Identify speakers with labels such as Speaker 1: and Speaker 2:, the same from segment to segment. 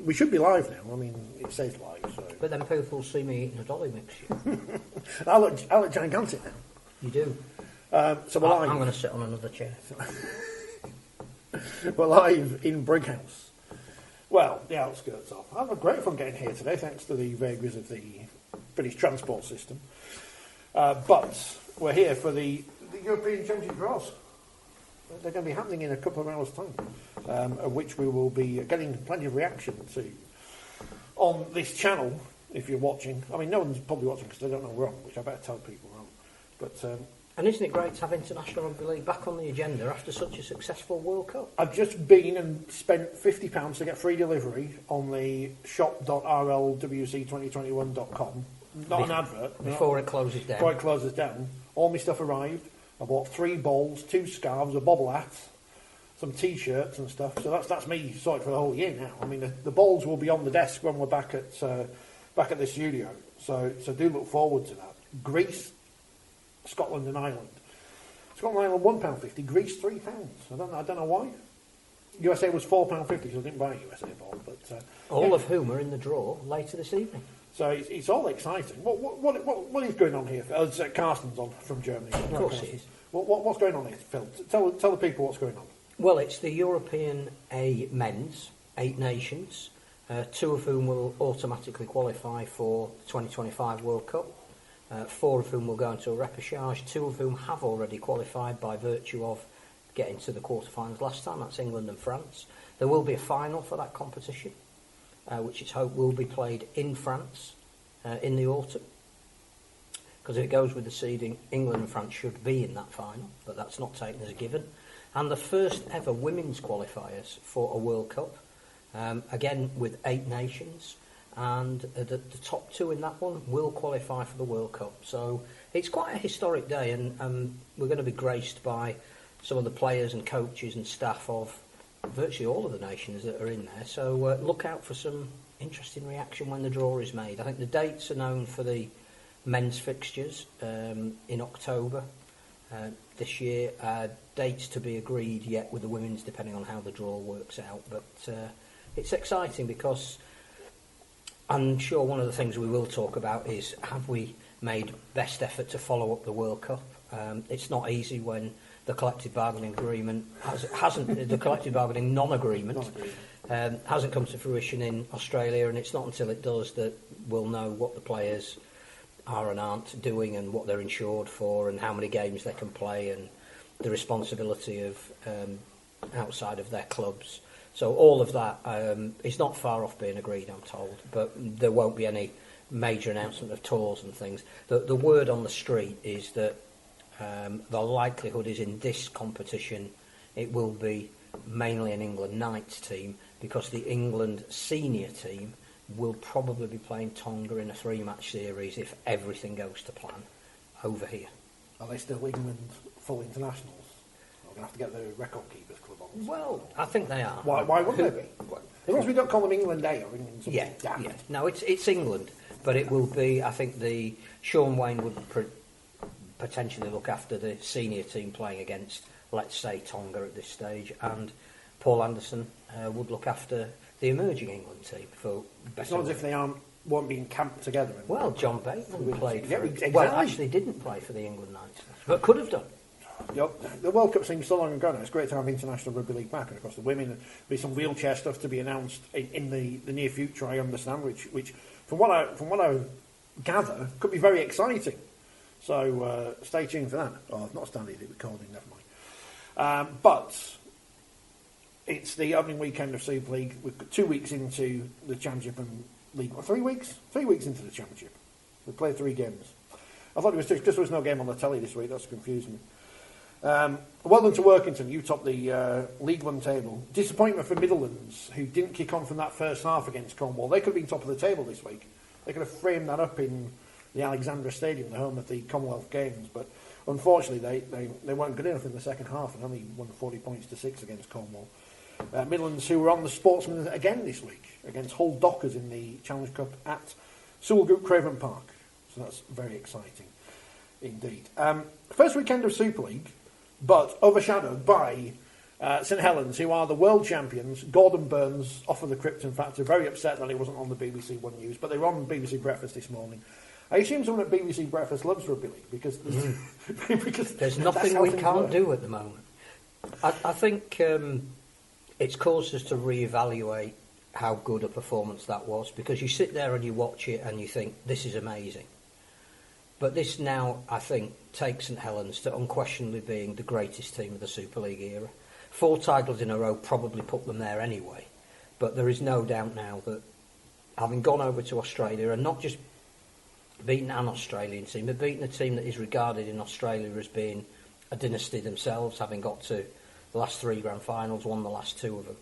Speaker 1: We should be live now. I mean, it says live, so...
Speaker 2: But then people will see me eating a dolly mixture.
Speaker 1: I look gigantic now.
Speaker 2: You do.
Speaker 1: So we're live.
Speaker 2: I'm going to sit on another chair.
Speaker 1: We're live in Brighouse. Well, the outskirts of. I've had great fun getting here today, thanks to the vagaries of the British transport system. But we're here for the European Championship draws. They're going to be happening in a couple of hours' time, of which we will be getting plenty of reaction to on this channel, if you're watching. I mean, no one's probably watching because they don't know we're on, which I better tell people we're on. But,
Speaker 2: and isn't it great to have International Rugby League back on the agenda after such a successful World Cup?
Speaker 1: I've just been and spent £50 to get free delivery on the shop.rlwc2021.com. Not an advert.
Speaker 2: Before it closes down.
Speaker 1: Before it closes down. All my stuff arrived. I bought 3 balls, 2 scarves, a bobble hat, some T-shirts and stuff. So that's me sorted for the whole year now. I mean, the balls will be on the desk when we're back at the studio. So do look forward to that. Greece, Scotland and Ireland. Scotland and Ireland £1.50. Greece £3. I don't know why. USA was £4.50, so I didn't buy a USA ball. But
Speaker 2: all of whom are in the draw later this evening.
Speaker 1: So it's all exciting. What is going on here? Carsten's on from Germany.
Speaker 2: Of course it is.
Speaker 1: What's going on here, Phil? Tell the people what's going on.
Speaker 2: Well, it's the European A men's, 8 nations, 2 of whom will automatically qualify for the 2025 World Cup, 4 of whom will go into a repechage, 2 of whom have already qualified by virtue of getting to the quarterfinals last time. That's England and France. There will be a final for that competition, which it's hoped will be played in France in the autumn. Because if it goes with the seeding, England and France should be in that final, but that's not taken as a given. And the first ever women's qualifiers for a World Cup, again with 8 nations, and the top 2 in that one will qualify for the World Cup. So it's quite a historic day, and we're going to be graced by some of the players and coaches and staff of virtually all of the nations that are in there. So look out for some interesting reaction when the draw is made. I think the dates are known for the men's fixtures in October this year. Dates to be agreed yet with the women's, depending on how the draw works out. But it's exciting because I'm sure one of the things we will talk about is, have we made best effort to follow up the World Cup? It's not easy when the collective bargaining agreement hasn't the collective bargaining non-agreement hasn't come to fruition in Australia, and it's not until it does that we'll know what the players are and aren't doing and what they're insured for and how many games they can play and the responsibility of outside of their clubs. So all of that is not far off being agreed, I'm told, but there won't be any major announcement of tours and things. The word on the street is that the likelihood is in this competition it will be mainly an England Knights team, because the England senior team will probably be playing Tonga in a 3-match series if everything goes to plan over here.
Speaker 1: Are they still England full internationals? We're going to have to get the record keepers club on.
Speaker 2: Well, I think they are.
Speaker 1: Why wouldn't they be? As long as we don't call them England A or England something.
Speaker 2: Yeah. No, it's England, but it will be, I think Sean Wayne would potentially look after the senior team playing against, let's say, Tonga at this stage, and Paul Anderson would look after the emerging England team for better.
Speaker 1: It's not as if they won't be in camp together.
Speaker 2: Well, John Bateman played for
Speaker 1: exactly.
Speaker 2: Well, actually didn't play for the England Knights, but could have done.
Speaker 1: Yep. The World Cup seems so long ago now. It's great to have International Rugby League back, and of course the women. There'll be some wheelchair stuff to be announced in the near future, I understand, which from what I gather could be very exciting. So stay tuned for that. Oh, not standing recording, never mind. But it's the opening weekend of Super League. We've got 2 weeks into the Championship and League. 3 weeks? 3 weeks into the Championship. We played 3 games. I thought it was just there was no game on the telly this week. That's confusing me. Well done to Workington. You topped the League One table. Disappointment for Midlands, who didn't kick on from that first half against Cornwall. They could have been top of the table this week. They could have framed that up in the Alexandra Stadium, the home of the Commonwealth Games, but unfortunately they weren't good enough in the second half and only won 40 points to 6 against Cornwall. Midlands, who were on the Sportsman again this week against Hull Dockers in the Challenge Cup at Sewell Group Craven Park. So that's very exciting indeed. First weekend of Super League, but overshadowed by St Helens, who are the world champions. Gordon Burns, off of the Krypton Factor, very upset that he wasn't on the BBC One News, but they were on BBC Breakfast this morning. I assume someone at BBC Breakfast loves Rugby League because
Speaker 2: there's nothing we can't do at the moment. I think it's caused us to reevaluate how good a performance that was, because you sit there and you watch it and you think, this is amazing. But this now, I think, takes St Helens to unquestionably being the greatest team of the Super League era. 4 titles in a row probably put them there anyway, but there is no doubt now that having gone over to Australia and not just beaten an Australian team, but beaten a team that is regarded in Australia as being a dynasty themselves, having got to the last 3 grand finals, won the last 2 of them.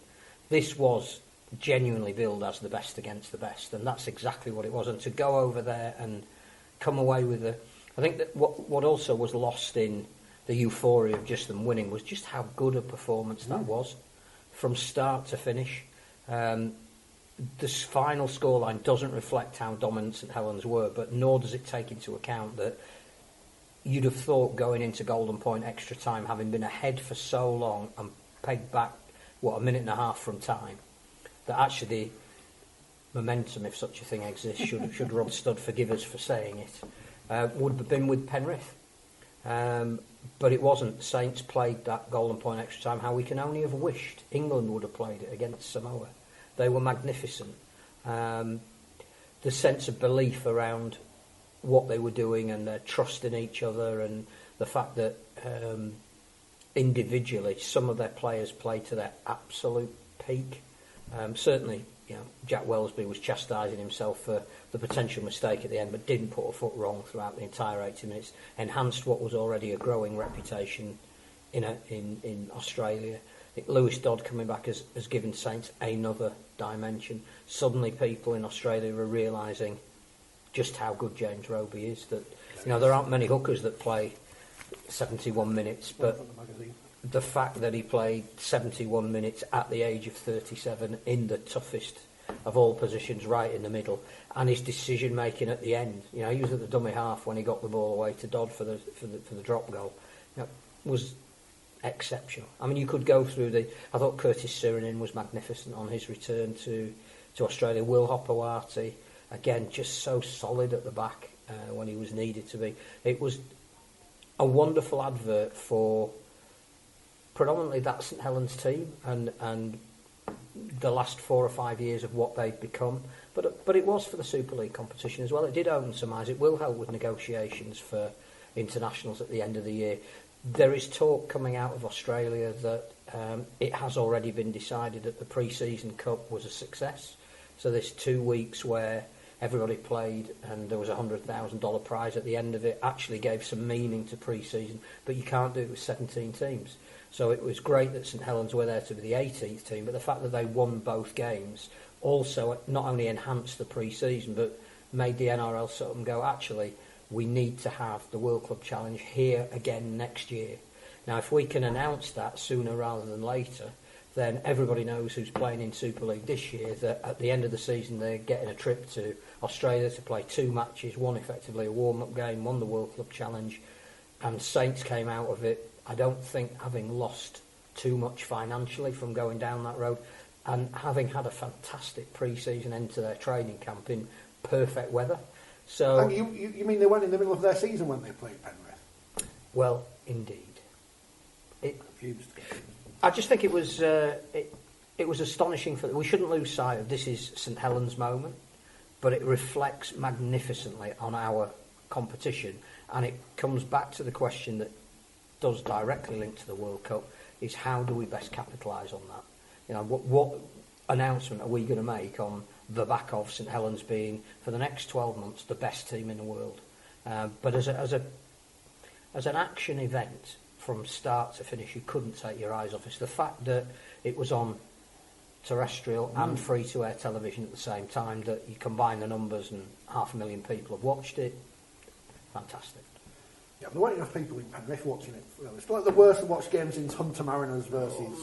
Speaker 2: This was genuinely billed as the best against the best, and that's exactly what it was. And to go over there and come away with I think that what also was lost in the euphoria of just them winning was just how good a performance that was, from start to finish. This final scoreline doesn't reflect how dominant St Helens were, but nor does it take into account that you'd have thought going into Golden Point extra time, having been ahead for so long and pegged back, a minute and a half from time, that actually momentum, if such a thing exists, should Rod Studd forgive us for saying it, would have been with Penrith. But it wasn't. Saints played that Golden Point extra time how we can only have wished England would have played it against Samoa. They were magnificent. The sense of belief around what they were doing and their trust in each other, and the fact that individually some of their players played to their absolute peak. Certainly, Jack Wellesby was chastising himself for the potential mistake at the end, but didn't put a foot wrong throughout the entire 80 minutes. Enhanced what was already a growing reputation in Australia. I think Lewis Dodd coming back has given Saints another dimension. Suddenly, people in Australia are realising just how good James Roby is. That there aren't many hookers that play 71 minutes, but the fact that he played 71 minutes at the age of 37 in the toughest of all positions, right in the middle, and his decision making at the end. He was at the dummy half when he got the ball away to Dodd for the drop goal. Was exceptional. I mean, you could go through I thought Curtis Sirinin was magnificent on his return to Australia. Will Hopewati, again, just so solid at the back when he was needed to be. It was a wonderful advert for predominantly that St Helens team and the last 4 or 5 years of what they've become. But it was for the Super League competition as well. It did open some eyes. It will help with negotiations for internationals at the end of the year. There is talk coming out of Australia that it has already been decided that the pre-season cup was a success. So this 2 weeks where everybody played and there was a $100,000 prize at the end of it actually gave some meaning to pre-season, but you can't do it with 17 teams. So it was great that St Helens were there to be the 18th team, but the fact that they won both games also not only enhanced the pre-season but made the NRL sort of go, actually, we need to have the World Club Challenge here again next year. Now, if we can announce that sooner rather than later, then everybody knows who's playing in Super League this year that at the end of the season they're getting a trip to Australia to play 2 matches, one effectively a warm-up game, one the World Club Challenge, and Saints came out of it, I don't think, having lost too much financially from going down that road, and having had a fantastic pre-season end to their training camp in perfect weather. So
Speaker 1: you mean they went in the middle of their season when they played Penrith?
Speaker 2: Well, indeed. I just think it was astonishing. We shouldn't lose sight of this is St Helens' moment, but it reflects magnificently on our competition, and it comes back to the question that does directly link to the World Cup: is how do we best capitalise on that? What announcement are we going to make on the back of St Helens being, for the next 12 months, the best team in the world? But as an action event, from start to finish, you couldn't take your eyes off it. The fact that it was on terrestrial and free-to-air television at the same time, that you combine the numbers and 500,000 people have watched it, fantastic.
Speaker 1: Yeah, there weren't enough people in Penrith watching it. It's like the worst watched game since Hunter Mariners versus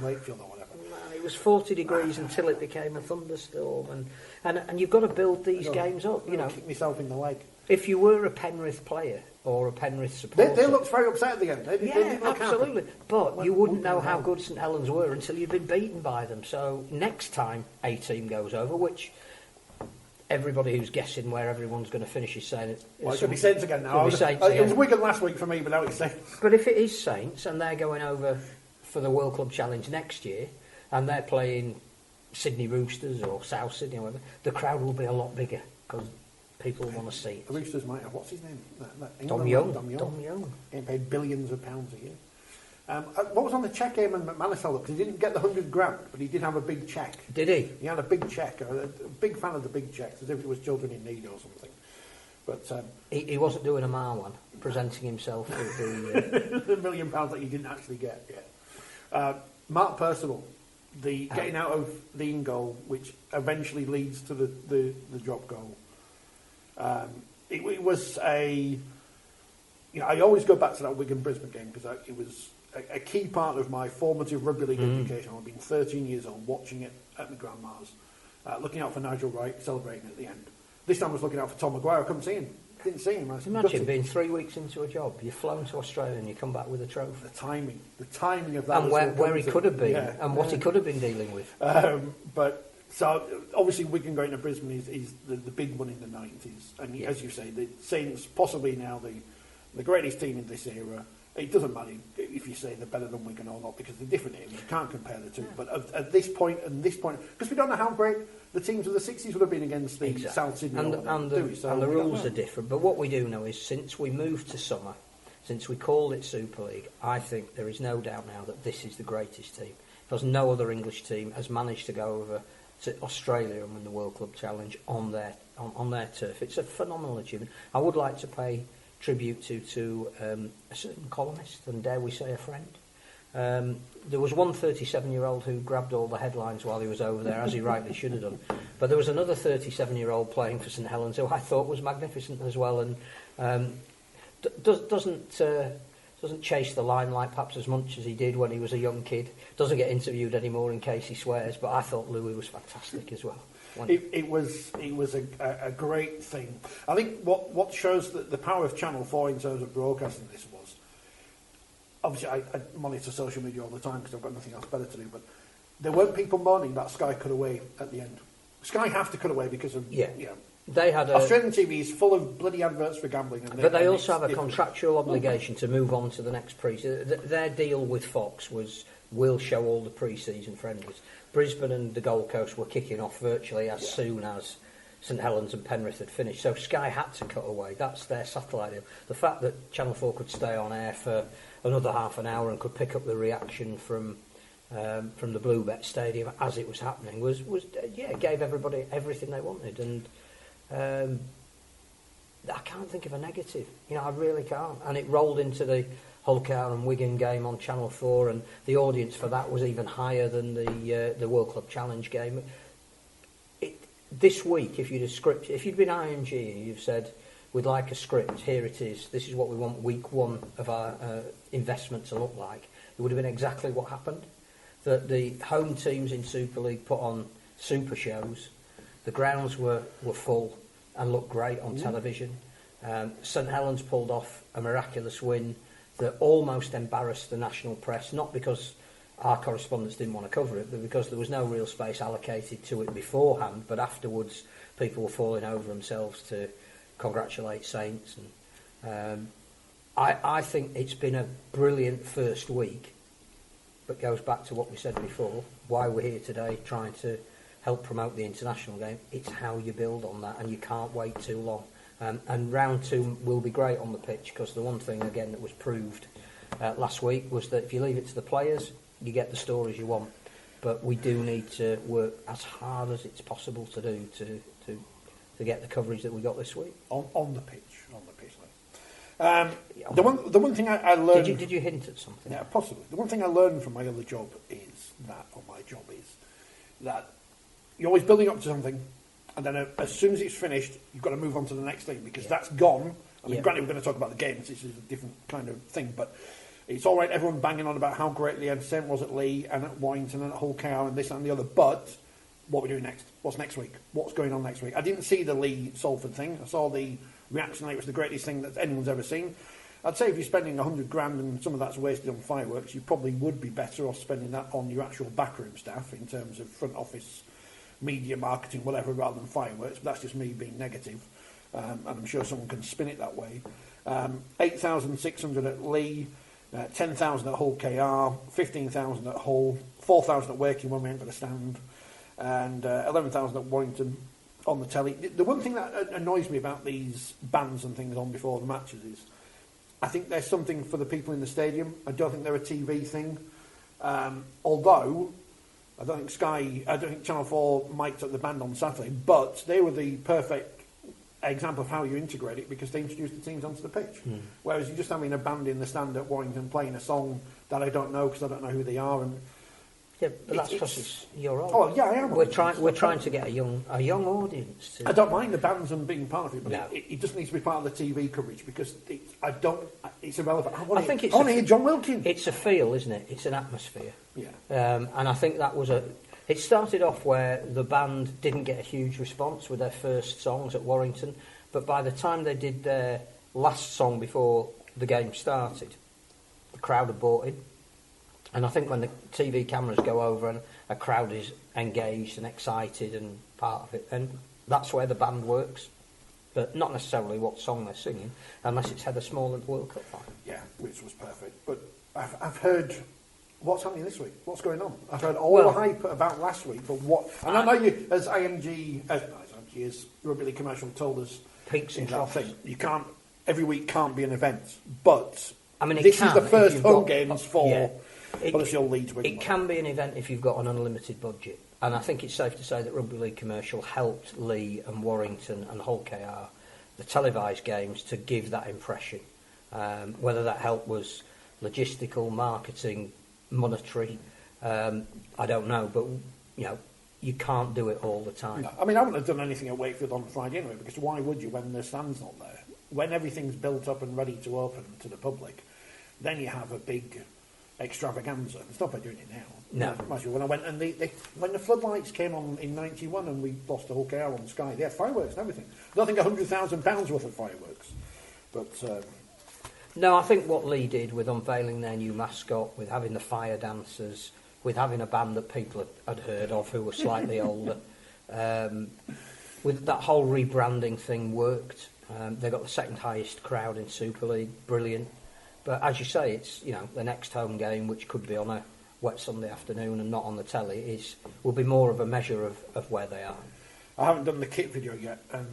Speaker 1: Wakefield or whatever.
Speaker 2: Man, it was 40 degrees until it became a thunderstorm, and you've got to build these games up.
Speaker 1: Kick myself in the leg.
Speaker 2: If you were a Penrith player or a Penrith supporter...
Speaker 1: They looked very upset at the end. They didn't look
Speaker 2: absolutely.
Speaker 1: happy.
Speaker 2: But you wouldn't know how good St Helens were until you'd been beaten by them. So next time a team goes over, which everybody who's guessing where everyone's going to finish is saying...
Speaker 1: Well, it could be Saints again now. It was Wigan last week for me, but now it's Saints.
Speaker 2: But if it is Saints and they're going over for the World Club Challenge next year and they're playing Sydney Roosters or South Sydney or whatever, the crowd will be a lot bigger because people want to see it.
Speaker 1: The Roosters might have, what's his name?
Speaker 2: Dom Young.
Speaker 1: Getting paid billions of pounds a year. What was on the cheque Eamon McManus held up? Because he didn't get the $100,000, but he did have a big cheque.
Speaker 2: Did he?
Speaker 1: He had a big cheque. A big fan of the big cheques, as if it was children in need or something. But
Speaker 2: he wasn't doing a Marwan, presenting himself with the...
Speaker 1: the £1 million that he didn't actually get, yeah. Mark Percival, getting out of the in goal, which eventually leads to the drop goal. It was a... You know, I always go back to that Wigan-Brisbane game because it was a key part of my formative rugby league education. I've been 13 years old watching it at my grandma's, looking out for Nigel Wright celebrating at the end. This time I was looking out for Tom Maguire. I couldn't see him. Didn't see him.
Speaker 2: Imagine being 3 weeks into a job, you're flown to Australia and you come back with a trophy.
Speaker 1: The timing of that.
Speaker 2: And where he could have been, and what he could have been dealing with.
Speaker 1: But so obviously Wigan going to Brisbane is the big one in the 90s, and as you say, the Saints possibly now the greatest team in this era. It doesn't matter if you say they're better than Wigan or not because they're different eras. You can't compare the two. But at this point and this point, because we don't know how great the teams of the 60s would have been against the South Sydney.
Speaker 2: And the rules are different. But what we do know is since we moved to summer, since we called it Super League, I think there is no doubt now that this is the greatest team. Because no other English team has managed to go over to Australia and win the World Club Challenge on their turf. It's a phenomenal achievement. I would like to pay tribute to a certain columnist, and dare we say a friend. There was one 37-year-old who grabbed all the headlines while he was over there, as he rightly should have done. But there was another 37-year-old playing for St Helens who I thought was magnificent as well, and doesn't chase the limelight perhaps as much as he did when he was a young kid. Doesn't get interviewed anymore in case he swears, but I thought Louis was fantastic as well.
Speaker 1: It was a great thing. I think what shows the power of Channel 4 in terms of broadcasting this was, obviously I monitor social media all the time because I've got nothing else better to do, but there weren't people moaning that Sky cut away at the end. Sky have to cut away because of,
Speaker 2: they had
Speaker 1: Australian TV is full of bloody adverts for gambling.
Speaker 2: But they also have a contractual obligation to move on to the next pre-season. Their deal with Fox was, we'll show all the pre-season friendlies. Brisbane and the Gold Coast were kicking off virtually as soon as St Helens and Penrith had finished. So Sky had to cut away. That's their satellite deal. The fact that Channel 4 could stay on air for another half an hour and could pick up the reaction from the Bluebet Stadium as it was happening was it gave everybody everything they wanted. And I can't think of a negative. I really can't. And it rolled into the Hull-Car and Wigan game on Channel 4, and the audience for that was even higher than the World Club Challenge game. This week, if you'd been IMG and you've said, we'd like a script, here it is, this is what we want week one of our investment to look like, it would have been exactly what happened. That the home teams in Super League put on super shows, the grounds were full and looked great on television. St Helens pulled off a miraculous win that almost embarrassed the national press, not because our correspondents didn't want to cover it, but because there was no real space allocated to it beforehand, but afterwards people were falling over themselves to congratulate Saints. And I think it's been a brilliant first week, but goes back to what we said before, why we're here today trying to help promote the international game. It's how you build on that, and you can't wait too long. And round two will be great on the pitch, because the one thing, again, that was proved last week was that if you leave it to the players, you get the stories you want. But we do need to work as hard as it's possible to do to get the coverage that we got this week.
Speaker 1: On the pitch. The one thing I learned...
Speaker 2: Did you hint at something?
Speaker 1: Yeah, possibly. The one thing I learned from my other job is that you're always building up to something, and then as soon as it's finished, you've got to move on to the next thing, because that's gone. I mean, granted, we're going to talk about the games, this is a different kind of thing, but it's all right, everyone banging on about how great the entertainment was at Lee and at Warrington and at Hull Cow and this and the other, but what we're doing next. What's next week? What's going on next week? I didn't see the Lee Salford thing. I saw the reaction rate was the greatest thing that anyone's ever seen. I'd say if you're spending $100,000 and some of that's wasted on fireworks, you probably would be better off spending that on your actual backroom staff in terms of front office, media, marketing, whatever, rather than fireworks. But that's just me being negative, and I'm sure someone can spin it that way. 8,600 at Lee, 10,000 at Hull KR, 15,000 at Hull, 4,000 at Waking when we went for the stand, and 11,000 at Warrington on the telly. The one thing that annoys me about these bans and things on before the matches is I think there's something for the people in the stadium. I don't think they're a TV thing. Although I don't think Channel 4 mic'd up the band on Saturday, but they were the perfect example of how you integrate it because they introduced the teams onto the pitch. Whereas you're just having a band in the stand at Warrington playing a song that I don't know because I don't know who they are. And
Speaker 2: yeah, but that's because you're old.
Speaker 1: Oh yeah, I am.
Speaker 2: We're trying to get a young audience.
Speaker 1: I don't mind the bands and being part of it, but
Speaker 2: no.
Speaker 1: it just needs to be part of the TV coverage because it's irrelevant. I want to hear John Wilkin.
Speaker 2: It's a feel, isn't it? It's an atmosphere.
Speaker 1: Yeah.
Speaker 2: And I think that was it started off where the band didn't get a huge response with their first songs at Warrington, but by the time they did their last song before the game started, the crowd had bought in. And I think when the TV cameras go over and a crowd is engaged and excited and part of it, then that's where the band works. But not necessarily what song they're singing, unless it's Heather Small at the World Cup final.
Speaker 1: Yeah, which was perfect. But I've heard what's happening this week. What's going on? I've heard all the hype about last week, but what? And I know you, as IMG, as Rugby League Commercial told us,
Speaker 2: peaks and troughs.
Speaker 1: You can't. Every week can't be an event, but
Speaker 2: I mean,
Speaker 1: this is the first home games for.
Speaker 2: Yeah.
Speaker 1: It
Speaker 2: can be an event if you've got an unlimited budget, and I think it's safe to say that Rugby League Commercial helped Lee and Warrington and Hull KR, the televised games, to give that impression. Whether that help was logistical, marketing, monetary, I don't know, but you can't do it all the time.
Speaker 1: No, I mean, I wouldn't have done anything at Wakefield on Friday anyway, because why would you when the stand's not there? When everything's built up and ready to open to the public, then you have a big extravaganza. It's not by doing it now.
Speaker 2: No.
Speaker 1: When I went and when the floodlights came on in '91 and we lost the whole KR on Sky, they had fireworks and everything. I don't think £100,000 worth of fireworks, but
Speaker 2: no, I think what Lee did with unveiling their new mascot, with having the fire dancers, with having a band that people had heard of who were slightly older, with that whole rebranding thing worked. They got the second highest crowd in Super League, brilliant. But as you say, it's the next home game, which could be on a wet Sunday afternoon and not on the telly, will be more of a measure of where they are.
Speaker 1: I haven't done the kit video yet, and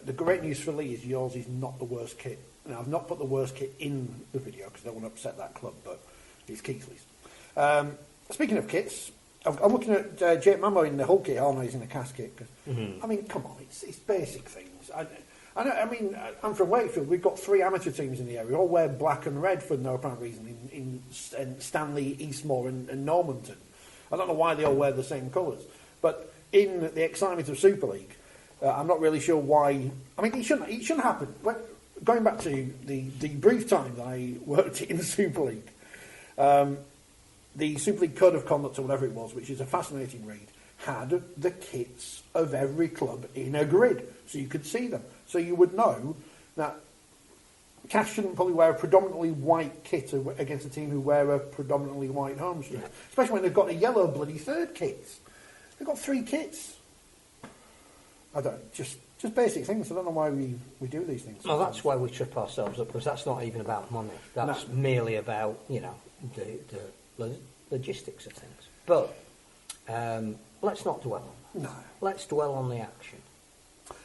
Speaker 1: the great news for Lee is yours is not the worst kit. Now, I've not put the worst kit in the video because I don't want to upset that club, but it's Keithley's. Speaking of kits, I'm looking at Jake Mammo in the Hull kit. Oh no, he's in the cast kit. I mean, come on, it's basic things. I mean, I'm from Wakefield. We've got 3 amateur teams in the area. We all wear black and red for no apparent reason in Stanley, Eastmoor and Normanton. I don't know why they all wear the same colours. But in the excitement of Super League, I'm not really sure why. I mean, it shouldn't happen. Going back to the brief time that I worked in the Super League, the Super League Code of Conduct or whatever it was, which is a fascinating read, had the kits of every club in a grid, so you could see them. So you would know that Cash shouldn't probably wear a predominantly white kit against a team who wear a predominantly white home shirt, especially when they've got a yellow bloody third kit. They've got 3 kits. I don't, just basic things. I don't know why we do these things.
Speaker 2: Well, that's why we trip ourselves up, because that's not even about money. That's merely about, the logistics of things. But let's not dwell on that.
Speaker 1: No.
Speaker 2: Let's dwell on the action.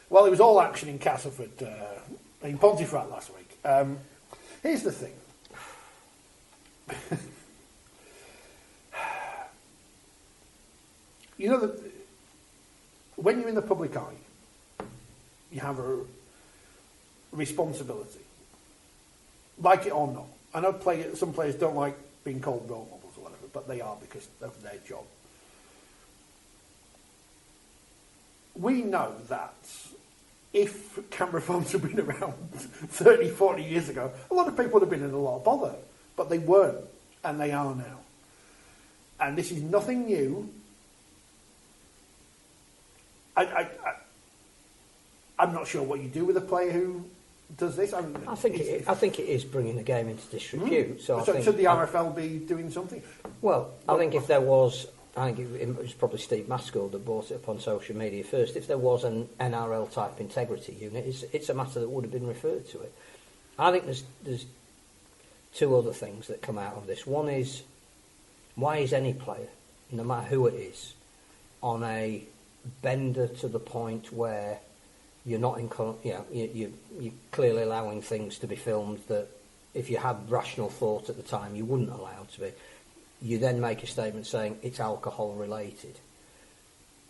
Speaker 1: Well, it was all action in Castleford, in Pontefract last week. Here's the thing. That when you're in the public eye, you have a responsibility, like it or not. I know some players don't like being called role models or whatever, but they are because of their job. We know that if camera phones had been around 30, 40 years ago, a lot of people would have been in a lot of bother, but they weren't, and they are now. And this is nothing new. I'm not sure what you do with a player who does this.
Speaker 2: I think it is bringing the game into disrepute. So
Speaker 1: should the RFL be doing something?
Speaker 2: Well, I think if there was, I think it was probably Steve Maskell that brought it up on social media first. If there was an NRL type integrity unit, it's a matter that would have been referred to it. I think there's two other things that come out of this. One is, why is any player, no matter who it is, on a bender to the point where you're not you're clearly allowing things to be filmed that if you had rational thought at the time you wouldn't allow to be. You then make a statement saying it's alcohol related.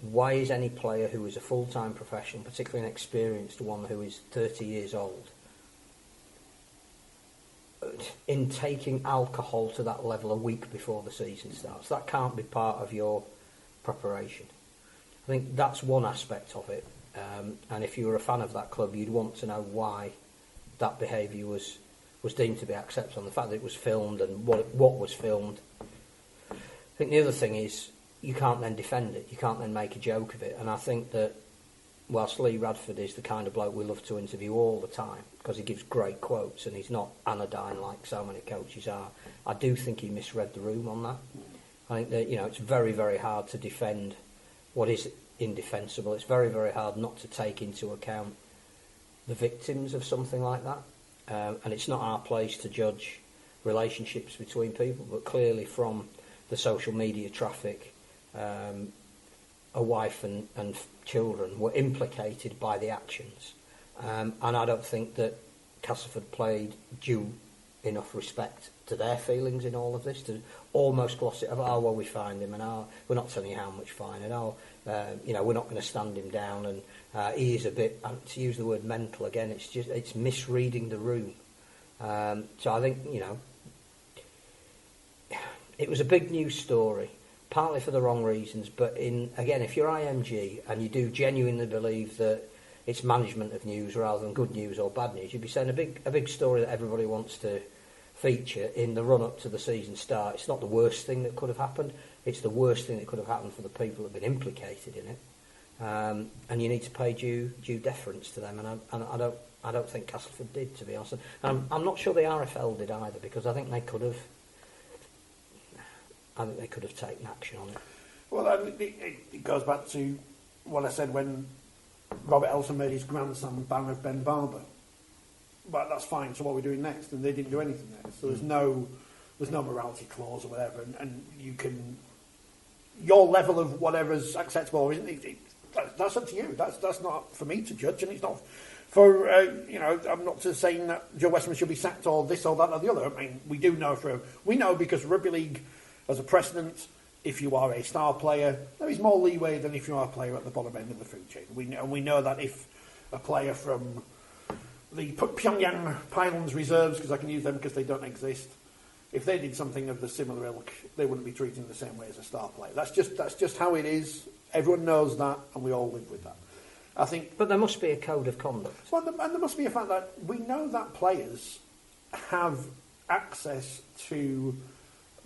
Speaker 2: Why is any player who is a full-time professional, particularly an experienced one who is 30 years old, in taking alcohol to that level a week before the season starts? That can't be part of your preparation. I think that's one aspect of it. And if you were a fan of that club, you'd want to know why that behaviour was deemed to be acceptable, and the fact that it was filmed and what was filmed. I think the other thing is you can't then defend it. You can't then make a joke of it. And I think that whilst Lee Radford is the kind of bloke we love to interview all the time because he gives great quotes and he's not anodyne like so many coaches are, I do think he misread the room on that. I think that it's very, very hard to defend what is indefensible. It's very, very hard not to take into account the victims of something like that. And it's not our place to judge relationships between people, but clearly from the social media traffic, a wife and children were implicated by the actions. And I don't think that Castleford played due enough respect to their feelings in all of this, to almost gloss it over. Oh, well, we fined him, and we're not telling you how much fine, and we're not going to stand him down, and he is a bit, to use the word mental again, it's misreading the room. So I think, it was a big news story, partly for the wrong reasons, but if you're IMG and you do genuinely believe that it's management of news rather than good news or bad news, you'd be saying a big story that everybody wants to feature in the run-up to the season start. It's not the worst thing that could have happened. It's the worst thing that could have happened for the people that have been implicated in it. And you need to pay due deference to them. And I don't think Castleford did, to be honest. And I'm not sure the RFL did either, because I think they could have. I think they could have taken action on it.
Speaker 1: Well, it goes back to what I said when Robert Elson made his grandson ban of Ben Barber. But that's fine. So what are we doing next? And they didn't do anything next. So there's no morality clause or whatever, and you can, your level of whatever's acceptable or isn't. That's up to you. That's not for me to judge, and it's not for I'm not just saying that Joe Westman should be sacked or this or that or the other. I mean, we know because Rugby League has a precedent. If you are a star player, there is more leeway than if you are a player at the bottom end of the food chain. We know that if a player from the Pyongyang Pylons reserves, because I can use them because they don't exist, if they did something of the similar ilk, they wouldn't be treated the same way as a star player. That's just how it is. Everyone knows that, and we all live with that. I think.
Speaker 2: But there must be a code of conduct.
Speaker 1: Well, and there must be a fact that we know that players have access to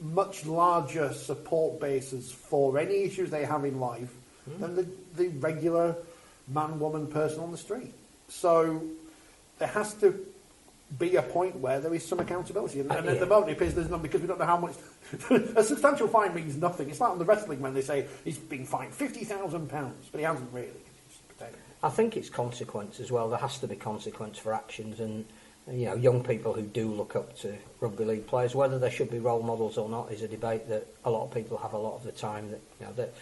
Speaker 1: much larger support bases for any issues they have in life than the regular man, woman, person on the street. So there has to be a point where there is some accountability. And at the moment it appears there's none, because we don't know how much. A substantial fine means nothing. It's like on the wrestling when they say he's been fined £50,000, but he hasn't really.
Speaker 2: I think it's consequence as well. There has to be consequence for actions, and young people who do look up to rugby league players, whether they should be role models or not, is a debate that a lot of people have a lot of the time. That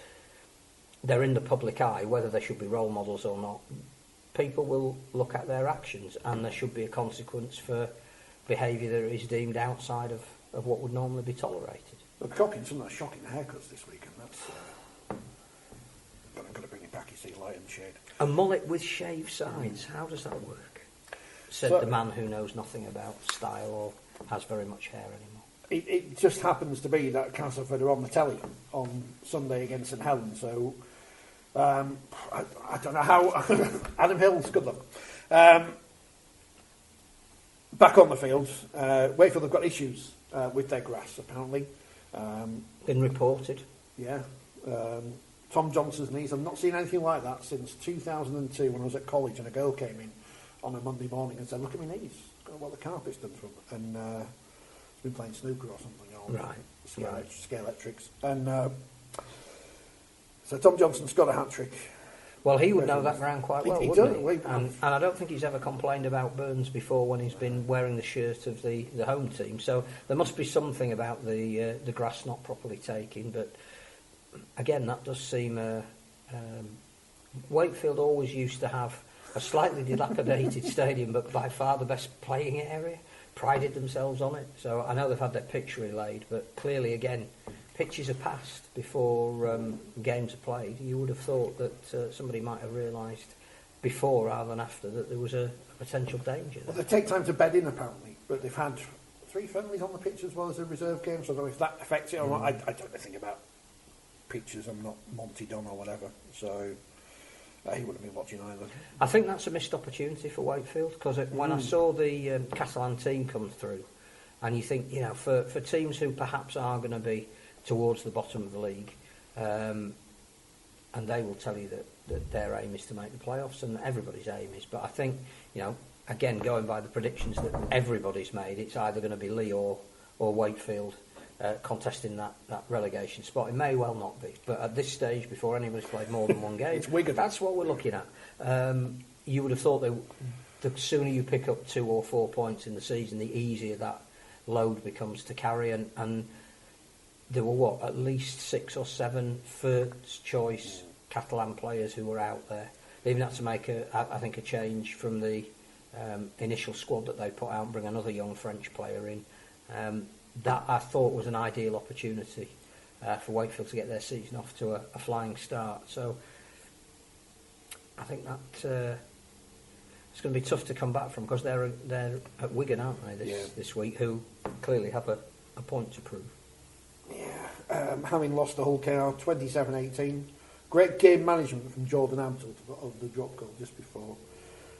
Speaker 2: they're in the public eye, whether they should be role models or not. People will look at their actions, and there should be a consequence for behaviour that is deemed outside of what would normally be tolerated.
Speaker 1: Look, some of the shocking haircuts this weekend. That's going to bring it back, you see, light and shade.
Speaker 2: A mullet with shaved sides. How does that work? Said the man who knows nothing about style or has very much hair anymore.
Speaker 1: It just happens to be that Castleford are on the telly on Sunday against St Helens, so I don't know how. Adam Hills, good luck. Back on the field, Wakefield have got issues with their grass, apparently.
Speaker 2: Been reported.
Speaker 1: Yeah. Tom Johnson's knees. I've not seen anything like that since 2002 when I was at college and a girl came in on a Monday morning and said, "Look at my knees. Look at what the carpet's done from." And he's been playing snooker or something. Or scale electrics. And so Tom Johnson's got a hat-trick.
Speaker 2: Well, he would know that ground quite well,
Speaker 1: He
Speaker 2: wouldn't
Speaker 1: does.
Speaker 2: he? And I don't think he's ever complained about Burns before when he's been wearing the shirt of the home team. So there must be something about the grass not properly taking. But again, that does seem... Wakefield always used to have a slightly dilapidated stadium, but by far the best playing area. Prided themselves on it. So I know they've had their pitch relayed, but clearly, again, pitches are passed before games are played. You would have thought that somebody might have realised before rather than after that there was a potential danger there.
Speaker 1: Well, they take time to bed in, apparently, but they've had 3 friendlies on the pitch as well as a reserve game, so I don't know if that affects it or not. I don't know anything about pitches. I'm not Monty Don or whatever, so he wouldn't have been watching either.
Speaker 2: I think that's a missed opportunity for Wakefield, because when I saw the Catalan team come through, and you think, you know, for teams who perhaps are going to be towards the bottom of the league, and they will tell you that their aim is to make the playoffs, and everybody's aim is. But I think, you know, again, going by the predictions that everybody's made, it's either going to be Lee or Wakefield contesting that relegation spot. It may well not be, but at this stage, before anybody's played more than one game,
Speaker 1: It's Wigan.
Speaker 2: That's what we're looking at. You would have thought that the sooner you pick up 2 or 4 points in the season, the easier that load becomes to carry, and there were at least 6 or 7 first choice Catalan players who were out there. They even had to make I think a change from the initial squad that they put out and bring another young French player in. That I thought was an ideal opportunity for Wakefield to get their season off to a flying start. So I think that it's going to be tough to come back from, because they're at Wigan, aren't they, this week, who clearly have a point to prove.
Speaker 1: Yeah, having lost the Hull KR 27-18. Great game management from Jordan Amptell of the drop goal just before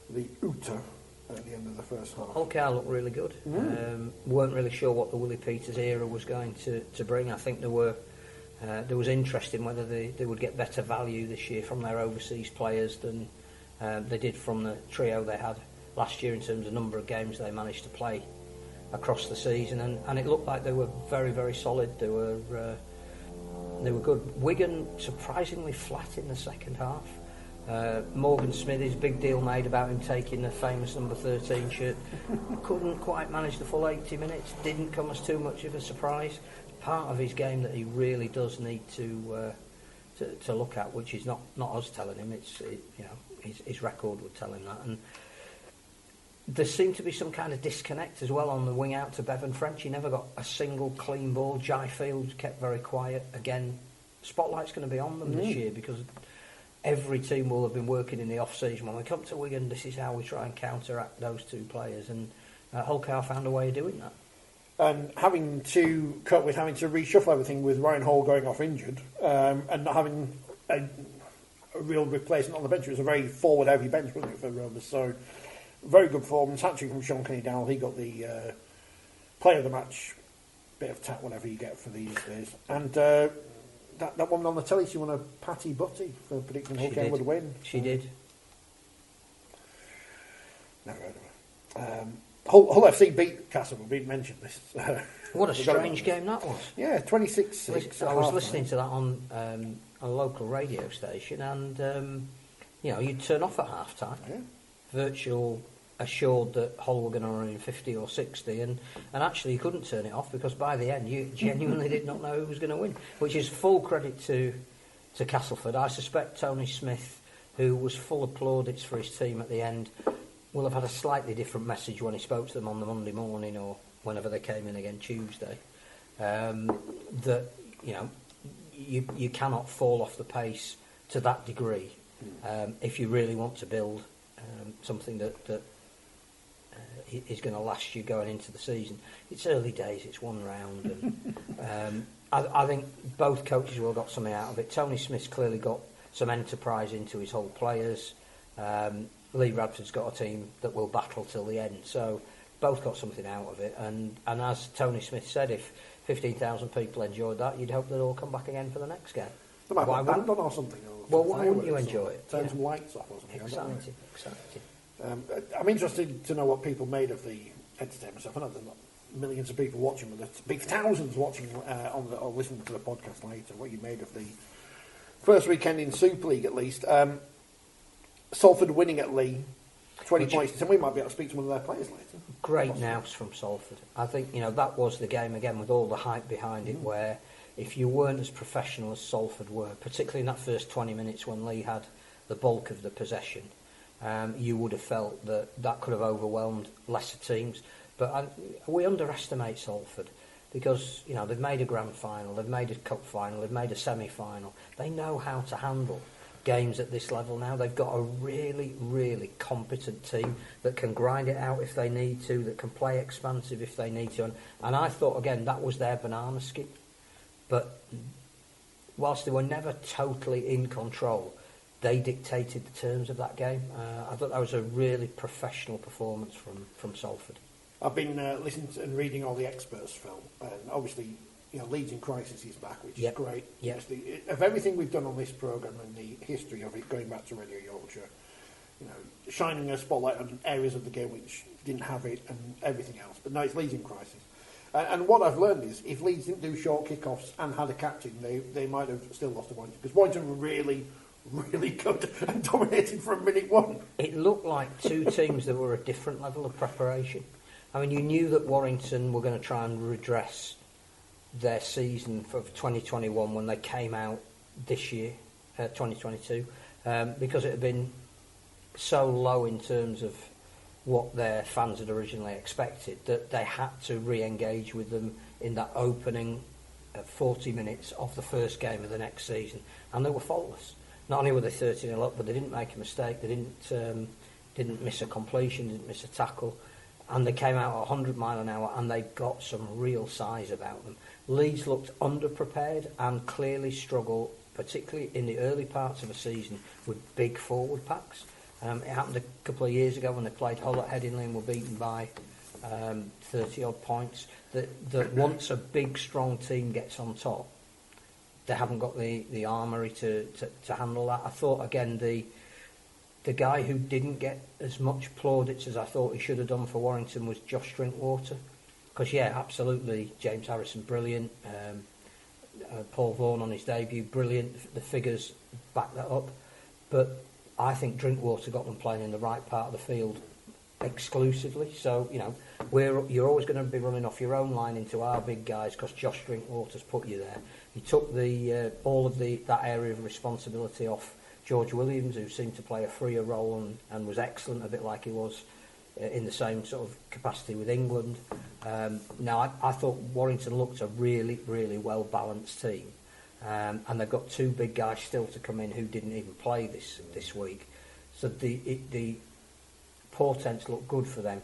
Speaker 1: the Uta at the end of the first half.
Speaker 2: Hull KR looked really good. Weren't really sure what the Willie Peters era was going to bring. I think there was interest in whether they would get better value this year from their overseas players than they did from the trio they had last year in terms of number of games they managed to play across the season, and it looked like they were very, very solid. They were good. Wigan surprisingly flat in the second half. Morgan Smithies, big deal made about him taking the famous number 13 shirt. Couldn't quite manage the full 80 minutes. Didn't come as too much of a surprise. Part of his game that he really does need to look at, which is not us telling him. His record would tell him that. And there seemed to be some kind of disconnect as well on the wing out to Bevan French. He never got a single clean ball. Jai Fields kept very quiet. Again, spotlight's going to be on them this year, because every team will have been working in the off-season. When we come to Wigan, this is how we try and counteract those 2 players, and Hull KR found a way of doing that.
Speaker 1: And having to reshuffle everything with Ryan Hall going off injured, and not having a real replacement on the bench. It was a very forward-heavy bench, wasn't it, for Rovers? So, very good performance. Hat-trick from Sean Kenny-Dowell. He got the player of the match, bit of tat, whatever you get for these days. And that woman on the telly, she won a Patty Butty for predicting Hull KR would win.
Speaker 2: She did.
Speaker 1: Never heard of her. Hull FC beat Castle. We've mentioned this.
Speaker 2: What a strange game that was.
Speaker 1: Yeah, 26-6.
Speaker 2: I was listening to that on a local radio station, and you'd turn off at half time.
Speaker 1: Yeah.
Speaker 2: Virtual assured that Hull were going to run in 50 or 60, and actually you couldn't turn it off, because by the end you genuinely did not know who was going to win, which is full credit to Castleford. I suspect Tony Smith, who was full of plaudits for his team at the end, will have had a slightly different message when he spoke to them on the Monday morning or whenever they came in again Tuesday. That you cannot fall off the pace to that degree if you really want to build something that is going to last you going into the season. It's early days, it's one round, and I think both coaches will have got something out of it. Tony Smith's clearly got some enterprise into his whole players. Lee Radford's got a team that will battle till the end, so both got something out of it, and as Tony Smith said, if 15,000 people enjoyed that, you'd hope they'd all come back again for the next game.
Speaker 1: They might have a band on or something.
Speaker 2: Well, why wouldn't you enjoy it?
Speaker 1: Turn some lights off or something.
Speaker 2: Exciting.
Speaker 1: I'm interested to know what people made of the entertainment stuff. I know there's not millions of people watching, but there's big thousands watching or listening to the podcast later. What you made of the first weekend in Super League, at least. Salford winning at Lee, 20 points. And we might be able to speak to one of their players later.
Speaker 2: Great nous from Salford. I think, that was the game again with all the hype behind it, where if you weren't as professional as Salford were, particularly in that first 20 minutes when Lee had the bulk of the possession, you would have felt that could have overwhelmed lesser teams. But we underestimate Salford because, they've made a grand final, they've made a cup final, they've made a semi-final. They know how to handle games at this level now. They've got a really, really competent team that can grind it out if they need to, that can play expansive if they need to. And I thought, again, that was their banana skin. But whilst they were never totally in control, they dictated the terms of that game. I thought that was a really professional performance from Salford.
Speaker 1: I've been listening to and reading all the experts, Phil, and obviously, Leeds in Crisis is back, which is great.
Speaker 2: Yep.
Speaker 1: Of everything we've done on this programme and the history of it, going back to Radio Yorkshire, shining a spotlight on areas of the game which didn't have it and everything else. But no, it's Leeds in Crisis. And what I've learned is, if Leeds didn't do short kick-offs and had a captain, they might have still lost to Warrington. Because Warrington were really, really good and dominated from minute one. It
Speaker 2: looked like two teams that were a different level of preparation. I mean, you knew that Warrington were going to try and redress their season for 2021 when they came out this year, 2022, because it had been so low in terms of what their fans had originally expected that they had to re-engage with them in that opening 40 minutes of the first game of the next season, and they were faultless. Not only were they 13-0 up, but they didn't make a mistake, they didn't miss a completion, didn't miss a tackle, and they came out at 100 mile an hour and they got some real size about them. Leeds looked underprepared and clearly struggled, particularly in the early parts of the season, with big forward packs. It happened a couple of years ago when they played Hull at Headingley and were beaten by 30-odd points. That once a big, strong team gets on top, they haven't got the armoury to handle that. I thought, again, the guy who didn't get as much plaudits as I thought he should have done for Warrington was Josh Drinkwater. Because, absolutely, James Harrison, brilliant. Paul Vaughan on his debut, brilliant. The figures back that up. But I think Drinkwater got them playing in the right part of the field exclusively. So, you're always going to be running off your own line into our big guys because Josh Drinkwater's put you there. He took all of that area of responsibility off George Williams, who seemed to play a freer role and was excellent, a bit like he was in the same sort of capacity with England. Now, I thought Warrington looked a really, really well-balanced team. And they've got two big guys still to come in who didn't even play this week. So the portents look good for them.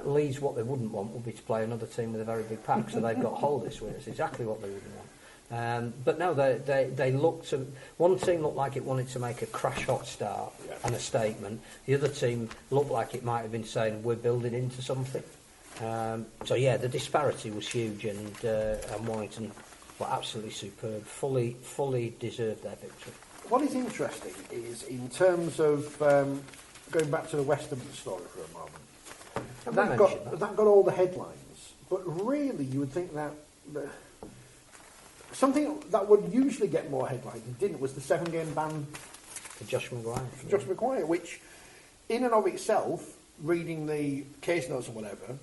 Speaker 2: Leeds, what they wouldn't want would be to play another team with a very big pack, so they've got Hull this week. That's exactly what they wouldn't want. But no, they looked to... One team looked like it wanted to make a crash-hot start and a statement. The other team looked like it might have been saying, we're building into something. The disparity was huge, and Warrington were absolutely superb, fully deserved their victory.
Speaker 1: What is interesting is, in terms of going back to the Westerman story for a moment, that got all the headlines, but really you would think that something that would usually get more headlines and didn't was the 7-game ban
Speaker 2: for Josh Maguire.
Speaker 1: Which, in and of itself, reading the case notes or whatever,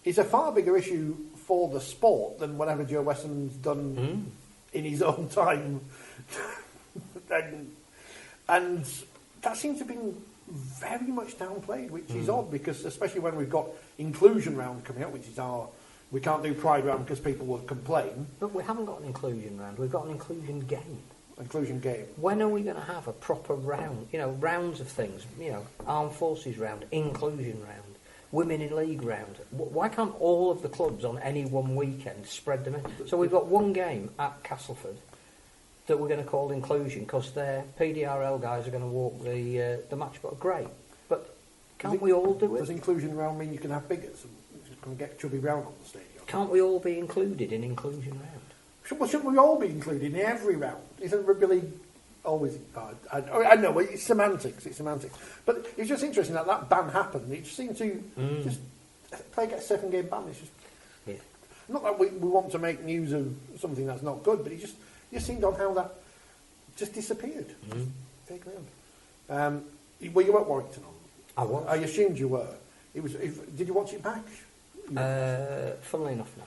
Speaker 1: is a far bigger issue for the sport than whatever Joe Westerman's done in his own time. and that seems to have been very much downplayed, which is odd, because especially when we've got inclusion round coming up, which is we can't do Pride round because people will complain.
Speaker 2: But we haven't got an inclusion round, we've got an inclusion game.
Speaker 1: Inclusion game.
Speaker 2: When are we going to have a proper round? Rounds of things, Armed Forces round, inclusion round, Women in League round. Why can't all of the clubs on any one weekend spread them in? So we've got one game at Castleford that we're going to call inclusion because their PDRL guys are going to walk the match. But great, but can't we all do it?
Speaker 1: Does inclusion round mean you can have bigots and get chubby round on the stadium?
Speaker 2: Can't we all be included in inclusion round?
Speaker 1: Shouldn't we all be included in every round? Isn't Rugby League always... I know, it's semantics, But it's just interesting that ban happened. It just seemed to just play a 7-game ban. It's just...
Speaker 2: Yeah.
Speaker 1: Not that we want to make news of something that's not good, but it just seemed on how that just disappeared. Vaguely on. Were you at Warrington on?
Speaker 2: I was.
Speaker 1: I assumed you were. Did you watch it back?
Speaker 2: Funnily enough, no.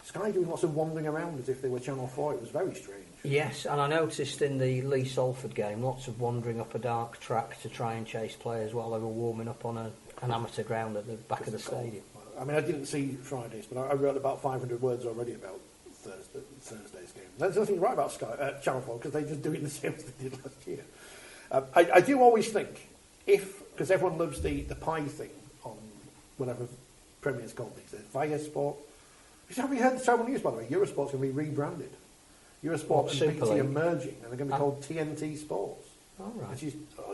Speaker 1: Sky doing lots of wandering around as if they were Channel 4. It was very strange.
Speaker 2: Yes, and I noticed in the Lee Salford game lots of wandering up a dark track to try and chase players while they were warming up on an amateur ground at the back of the stadium.
Speaker 1: I mean, I didn't see Fridays, but I wrote about 500 words already about Thursday's game. There's nothing right about Channel 4 because they just do it the same as they did last year. I do always think, because everyone loves the pie thing on whatever Premier's called these days, Via Sport. Have you heard the terrible news, by the way? Eurosport's going to be rebranded. Eurosport and BT are merging, and they're going to be called TNT Sports.
Speaker 2: All right.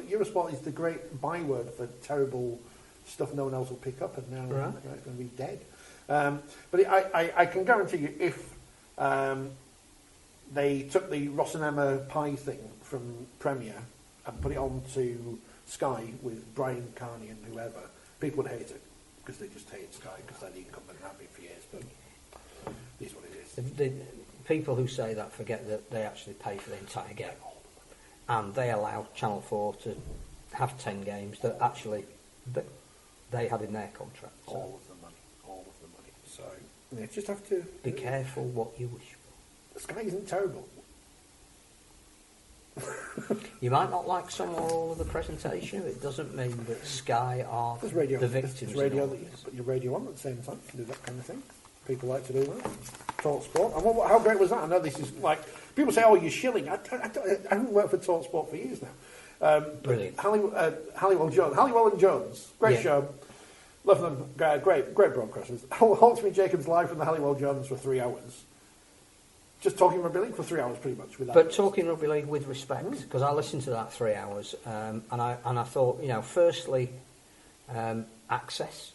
Speaker 1: Eurosport is the great byword for terrible stuff no one else will pick up, and now it's going to be dead. But I can guarantee you, if they took the Ross and Emma pie thing from Premier and put it on to Sky with Brian Carney and whoever, people would hate it because they just hate Sky because they're the incumbent and have been for years. But it is what it is.
Speaker 2: The people who say that forget that they actually pay for the entire game, and they allow Channel 4 to have 10 games that actually they had in their contract. So.
Speaker 1: All of the money. So you just have to
Speaker 2: be careful what you wish for.
Speaker 1: Sky isn't terrible.
Speaker 2: You might not like some or all of the presentation. It doesn't mean that Sky are the victims.
Speaker 1: There's radio that you can put your radio on at the same time. You can do that kind of thing. People like to do that. Talk Sport. And how great was that? I know this is like people say, "Oh, you're shilling." I haven't worked for Talk Sport for years now.
Speaker 2: Brilliant.
Speaker 1: Halliwell and Jones, great show. Love them. Great broadcasters. Hawksby Jacobs live from the Halliwell Jones for 3 hours. Just talking rugby league for 3 hours, pretty much.
Speaker 2: But talking rugby league with respect, because I listened to that 3 hours, and I thought, firstly, access.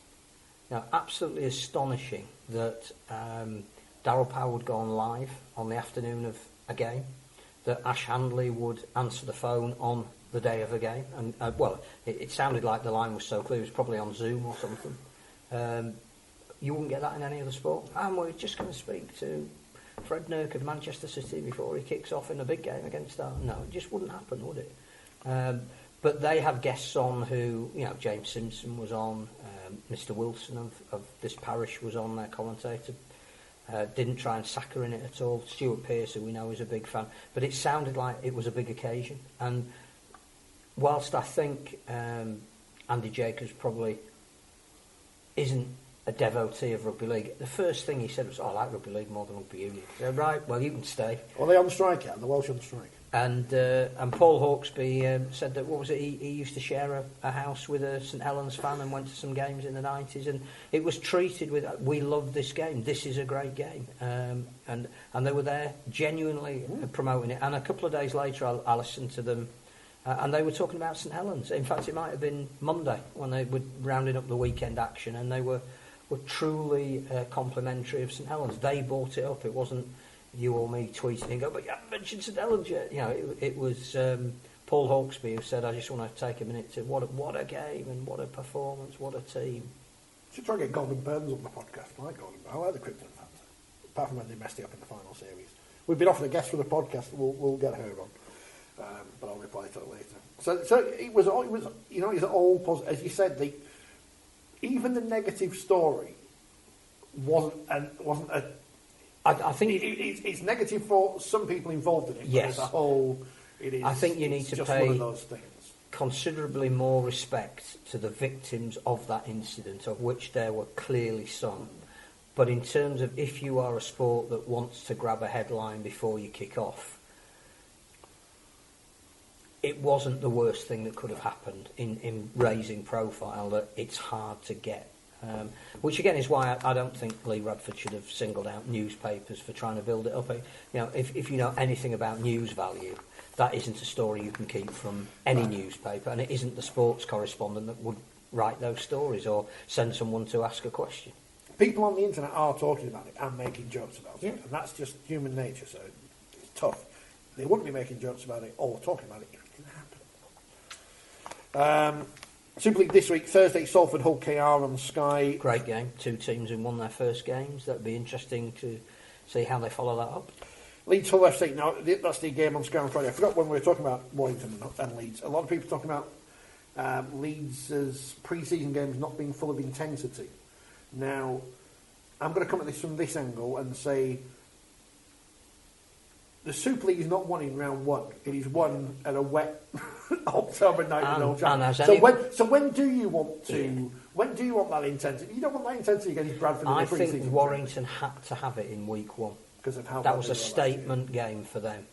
Speaker 2: Absolutely astonishing that Darryl Power would go on live on the afternoon of a game, that Ash Handley would answer the phone on the day of a game, and it sounded like the line was so clear, it was probably on Zoom or something. You wouldn't get that in any other sport. And we're just going to speak to Fred Nurk of Manchester City before he kicks off in a big game against that. No, it just wouldn't happen, would it? But they had guests on who, James Simpson was on, Mr. Wilson of this parish was on, their commentator. Didn't try and saccharine it at all. Stuart Pearce, who we know is a big fan. But it sounded like it was a big occasion. And whilst I think Andy Jacobs probably isn't a devotee of rugby league, the first thing he said was, I like rugby league more than rugby union. Said, right, well, you can stay.
Speaker 1: Well, they're on strike yet, the Welsh on strike.
Speaker 2: And Paul Hawksby said that, he used to share a house with a St Helens fan and went to some games in the 90s, and it was treated with, we love this game, this is a great game. And they were there genuinely promoting it. And a couple of days later, I listened to them, and they were talking about St Helens. In fact, it might have been Monday when they were rounding up the weekend action, and they were truly complimentary of St Helens. They bought it up. It wasn't you or me tweeting and go, but you haven't mentioned St Helens yet. It was Paul Hawksby who said, I just want to take a minute to, what a game and what a performance, what a team.
Speaker 1: Should try and get Gordon Burns on the podcast. I like Gordon. I like the Krypton fans. Apart from when they messed it up in the final series. We've been offered a guest for the podcast. We'll get her on. But I'll reply to it later. So it was all positive. As you said, even the negative story wasn't a.
Speaker 2: I think
Speaker 1: it's negative for some people involved in it.
Speaker 2: Yes.
Speaker 1: But as a whole, it is.
Speaker 2: I think you need to
Speaker 1: just
Speaker 2: pay
Speaker 1: one of those things.
Speaker 2: Considerably more respect to the victims of that incident, of which there were clearly some. But in terms of if you are a sport that wants to grab a headline before you kick off, it wasn't the worst thing that could have happened in raising profile, that it's hard to get. Which again is why I don't think Lee Radford should have singled out newspapers for trying to build it up. If you know anything about news value, that isn't a story you can keep from any newspaper, and it isn't the sports correspondent that would write those stories or send someone to ask a question.
Speaker 1: people on the internet are talking about it and making jokes about
Speaker 2: Yeah.
Speaker 1: it, and that's just human nature. So it's tough. They wouldn't be making jokes about it or talking about it if it didn't happen. Super League this week, Thursday, Salford Hull KR on Sky.
Speaker 2: Great game. 2 teams who won their first games. That'd be interesting to see how they follow that up.
Speaker 1: Leeds Hull FC. Now that's the game on Sky on Friday. I forgot when we were talking about Warrington and Leeds. A lot of people talking about Leeds' pre-season games not being full of intensity. Now, I'm going to come at this from this angle and say the Super League is not won in round one. It is won at a wet October night in Old Trafford. So when do you want to? Yeah. When do you want that intensity? You don't want that intensity against Bradford.
Speaker 2: I think Warrington had to have it in week one
Speaker 1: because of how
Speaker 2: that was a statement game for them.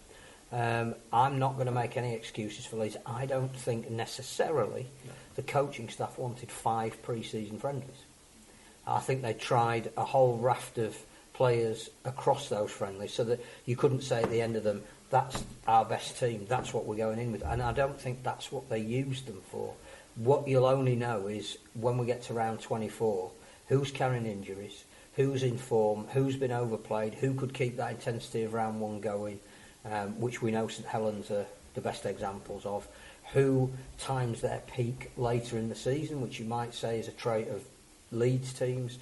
Speaker 2: I'm not going to make any excuses for Leeds. I don't think necessarily the coaching staff wanted 5 pre-season friendlies. I think they tried a whole raft of players across those friendlies so that you couldn't say at the end of them, that's our best team, that's what we're going in with. And I don't think that's what they used them for. What you'll only know is when we get to round 24, who's carrying injuries, who's in form, who's been overplayed, who could keep that intensity of round one going, which we know St Helens are the best examples of, who times their peak later in the season, which you might say is a trait of Leeds teams.